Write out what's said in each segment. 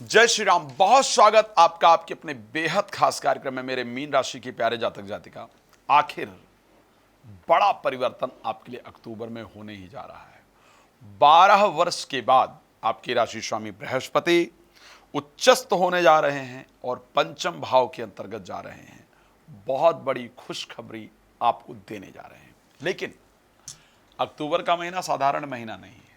जय श्री राम। बहुत स्वागत आपका आपके अपने बेहद खास कार्यक्रम में। मेरे मीन राशि के प्यारे जातक जातिका, आखिर बड़ा परिवर्तन आपके लिए अक्टूबर में होने ही जा रहा है। 12 वर्ष के बाद आपकी राशि स्वामी बृहस्पति उच्चस्थ होने जा रहे हैं और पंचम भाव के अंतर्गत जा रहे हैं। बहुत बड़ी खुशखबरी आपको देने जा रहे हैं। लेकिन अक्टूबर का महीना साधारण महीना नहीं है।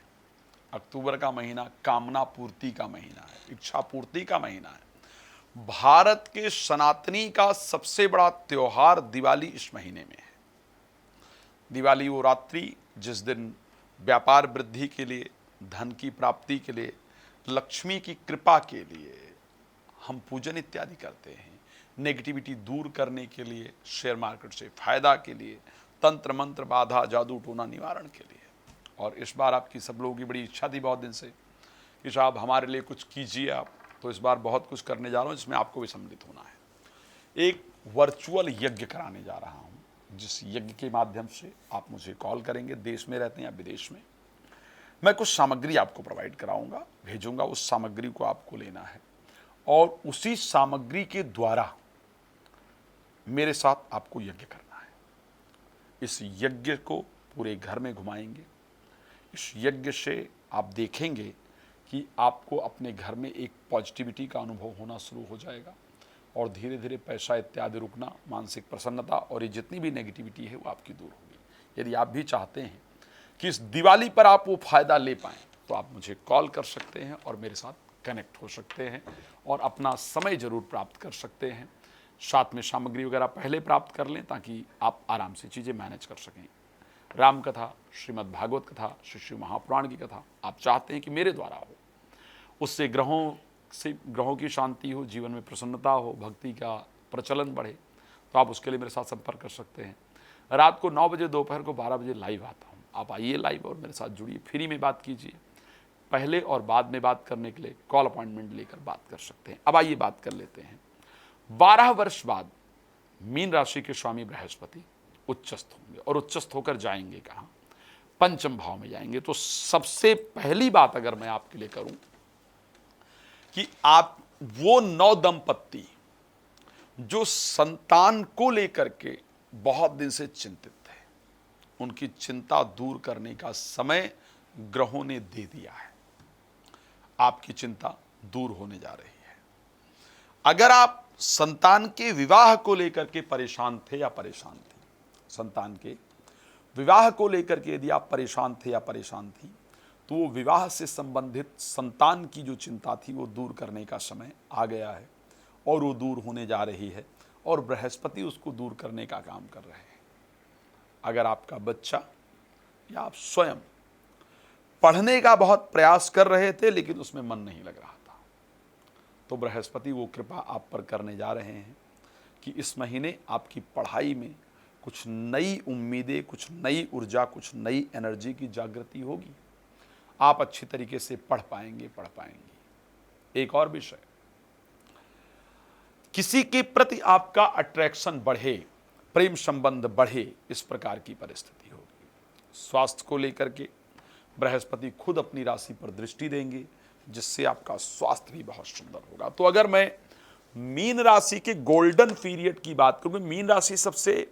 अक्टूबर का महीना कामना पूर्ति का महीना है, इच्छा पूर्ति का महीना है। भारत के सनातनी का सबसे बड़ा त्योहार दिवाली इस महीने में है। दिवाली वो रात्रि जिस दिन व्यापार वृद्धि के लिए, धन की प्राप्ति के लिए, लक्ष्मी की कृपा के लिए हम पूजन इत्यादि करते हैं। नेगेटिविटी दूर करने के लिए, शेयर मार्केट से फायदा के लिए, तंत्र मंत्र बाधा जादू टोना निवारण के लिए। और इस बार आपकी सब लोगों की बड़ी इच्छा थी बहुत दिन से कि साहब हमारे लिए कुछ कीजिए आप। तो इस बार बहुत कुछ करने जा रहा हूँ जिसमें आपको भी सम्मिलित होना है। एक वर्चुअल यज्ञ कराने जा रहा हूँ, जिस यज्ञ के माध्यम से आप मुझे कॉल करेंगे, देश में रहते हैं या विदेश में। मैं कुछ सामग्री आपको प्रोवाइड कराऊंगा, भेजूंगा। उस सामग्री को आपको लेना है और उसी सामग्री के द्वारा मेरे साथ आपको यज्ञ करना है। इस यज्ञ को पूरे घर में घुमाएंगे। इस यज्ञ से आप देखेंगे कि आपको अपने घर में एक पॉजिटिविटी का अनुभव होना शुरू हो जाएगा और धीरे धीरे पैसा इत्यादि रुकना, मानसिक प्रसन्नता और ये जितनी भी नेगेटिविटी है वो आपकी दूर होगी। यदि आप भी चाहते हैं कि इस दिवाली पर आप वो फायदा ले पाएँ तो आप मुझे कॉल कर सकते हैं और मेरे साथ कनेक्ट हो सकते हैं और अपना समय जरूर प्राप्त कर सकते हैं। साथ में सामग्री वगैरह पहले प्राप्त कर लें ताकि आप आराम से चीज़ें मैनेज कर सकें। राम कथा, श्रीमद् भागवत कथा, श्री शिव महापुराण की कथा आप चाहते हैं कि मेरे द्वारा हो, उससे ग्रहों की शांति हो, जीवन में प्रसन्नता हो, भक्ति का प्रचलन बढ़े, तो आप उसके लिए मेरे साथ संपर्क कर सकते हैं। रात को 9 बजे, दोपहर को 12 बजे लाइव आता हूँ। आप आइए लाइव और मेरे साथ जुड़िए, फ्री में बात कीजिए। पहले और बाद में बात करने के लिए कॉल अपॉइंटमेंट लेकर बात कर सकते हैं। अब आइए बात कर लेते हैं। 12 वर्ष बाद मीन राशि के स्वामी बृहस्पति उच्चस्थ होंगे और उच्चस्थ होकर जाएंगे कहाँ? पंचम भाव में जाएंगे। तो सबसे पहली बात अगर मैं आपके लिए करूं कि आप वो 9 दंपत्ति जो संतान को लेकर के बहुत दिन से चिंतित थे, उनकी चिंता दूर करने का समय ग्रहों ने दे दिया है। आपकी चिंता दूर होने जा रही है। अगर आप संतान के विवाह को लेकर के परेशान थे या परेशान थे, संतान के विवाह को लेकर के यदि आप परेशान थे या परेशान थी, तो वो विवाह से संबंधित संतान की जो चिंता थी वो दूर करने का समय आ गया है और वो दूर होने जा रही है और बृहस्पति उसको दूर करने का काम कर रहे हैं। अगर आपका बच्चा या आप स्वयं पढ़ने का बहुत प्रयास कर रहे थे लेकिन उसमें मन नहीं लग रहा था, तो बृहस्पति वो कृपा आप पर करने जा रहे हैं कि इस महीने आपकी पढ़ाई में कुछ नई उम्मीदें, कुछ नई ऊर्जा, कुछ नई एनर्जी की जागृति होगी। आप अच्छी तरीके से पढ़ पाएंगे। एक और विषय, किसी के प्रति आपका अट्रैक्शन बढ़े, प्रेम संबंध बढ़े, इस प्रकार की परिस्थिति होगी। स्वास्थ्य को लेकर के बृहस्पति खुद अपनी राशि पर दृष्टि देंगे, जिससे आपका स्वास्थ्य भी बहुत सुंदर होगा। तो अगर मैं मीन राशि के गोल्डन पीरियड की बात करूं, मीन राशि सबसे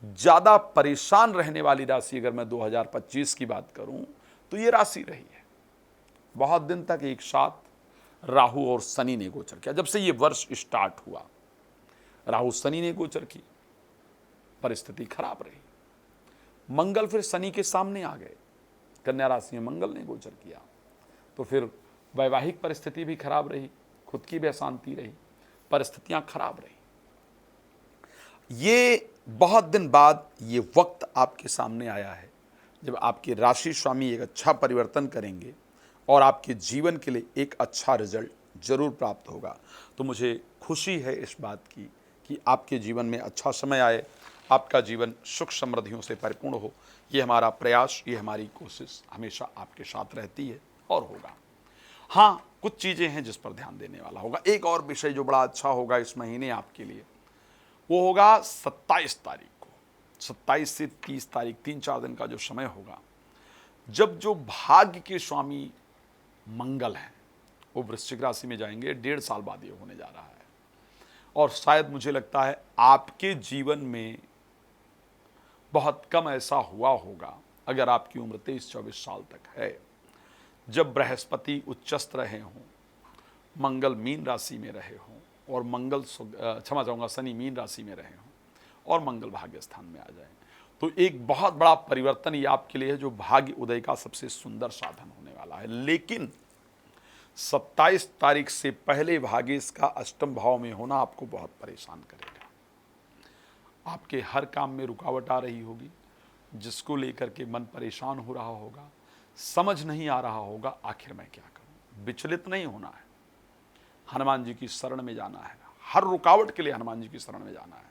ज्यादा परेशान रहने वाली राशि अगर मैं 2025 की बात करूं तो ये राशि रही है। बहुत दिन तक एक साथ राहु और शनि ने गोचर किया। जब से ये वर्ष स्टार्ट हुआ, राहु शनि ने गोचर की, परिस्थिति खराब रही। मंगल फिर शनि के सामने आ गए, कन्या राशि में मंगल ने गोचर किया, तो फिर वैवाहिक परिस्थिति भी खराब रही, खुद की भी अशांति रही, परिस्थितियां खराब रही। ये बहुत दिन बाद ये वक्त आपके सामने आया है जब आपके राशि स्वामी एक अच्छा परिवर्तन करेंगे और आपके जीवन के लिए एक अच्छा रिजल्ट जरूर प्राप्त होगा। तो मुझे खुशी है इस बात की कि आपके जीवन में अच्छा समय आए, आपका जीवन सुख समृद्धियों से परिपूर्ण हो। ये हमारा प्रयास, ये हमारी कोशिश हमेशा आपके साथ रहती है और होगा। हाँ, कुछ चीज़ें हैं जिस पर ध्यान देने वाला होगा। एक और विषय जो बड़ा अच्छा होगा इस महीने आपके लिए, वो होगा 27 तारीख को। 27 से 30 तारीख, 3-4 दिन का जो समय होगा, जब जो भाग्य के स्वामी मंगल हैं वो वो वृश्चिक राशि में जाएंगे, 1.5 साल बाद ये होने जा रहा है। और शायद मुझे लगता है आपके जीवन में बहुत कम ऐसा हुआ होगा, अगर आपकी उम्र 23-24 साल तक है, जब बृहस्पति उच्चस्थ रहे हों, मंगल मीन राशि में रहे हों, और मंगल क्षमा चाहूँगा शनि मीन राशि में रहे हों और मंगल भाग्य स्थान में आ जाए। तो एक बहुत बड़ा परिवर्तन ये आपके लिए है, जो भाग्य उदय का सबसे सुंदर साधन होने वाला है। लेकिन 27 तारीख से पहले भाग्येश का अष्टम भाव में होना आपको बहुत परेशान करेगा। आपके हर काम में रुकावट आ रही होगी, जिसको लेकर के मन परेशान हो रहा होगा, समझ नहीं आ रहा होगा आखिर मैं क्या करूं। विचलित नहीं होना है, हनुमान जी की शरण में जाना है, हर रुकावट के लिए हनुमान जी की शरण में जाना है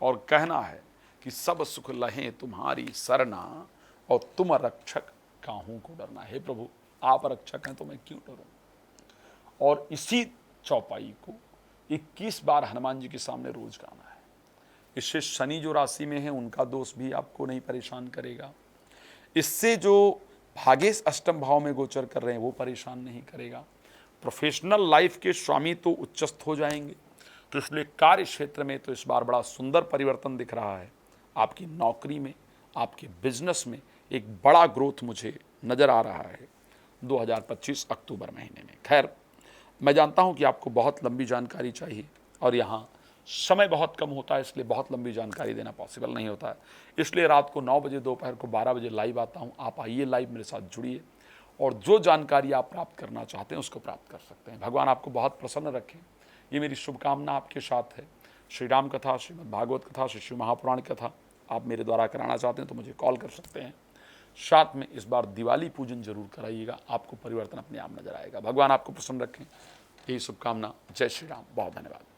और कहना है कि सब सुख लहें तुम्हारी सरना और तुम रक्षक काहू को डरना। हे प्रभु, आप रक्षक हैं तो मैं क्यों डरूं। और इसी चौपाई को 21 बार हनुमान जी के सामने रोज गाना है। इससे शनि जो राशि में है उनका दोष भी आपको नहीं परेशान करेगा, इससे जो भाग्येश अष्टम भाव में गोचर कर रहे हैं वो परेशान नहीं करेगा। प्रोफेशनल लाइफ के स्वामी तो उच्चस्थ हो जाएंगे, तो इसलिए कार्य क्षेत्र में तो इस बार बड़ा सुंदर परिवर्तन दिख रहा है। आपकी नौकरी में, आपके बिजनेस में एक बड़ा ग्रोथ मुझे नज़र आ रहा है 2025 अक्टूबर महीने में। खैर, मैं जानता हूं कि आपको बहुत लंबी जानकारी चाहिए और यहाँ समय बहुत कम होता है, इसलिए बहुत लंबी जानकारी देना पॉसिबल नहीं होता है। इसलिए रात को 9 बजे, दोपहर को 12 बजे लाइव आता हूँ। आप आइए लाइव, मेरे साथ जुड़िए और जो जानकारी आप प्राप्त करना चाहते हैं उसको प्राप्त कर सकते हैं। भगवान आपको बहुत प्रसन्न रखें, ये मेरी शुभकामना आपके साथ है। श्री राम कथा, श्रीमद् भागवत कथा, श्री शिव महापुराण कथा आप मेरे द्वारा कराना चाहते हैं तो मुझे कॉल कर सकते हैं। साथ में इस बार दिवाली पूजन जरूर कराइएगा, आपको परिवर्तन अपने आप नजर आएगा। भगवान आपको प्रसन्न रखें, यही शुभकामना। जय श्री राम, बहुत धन्यवाद।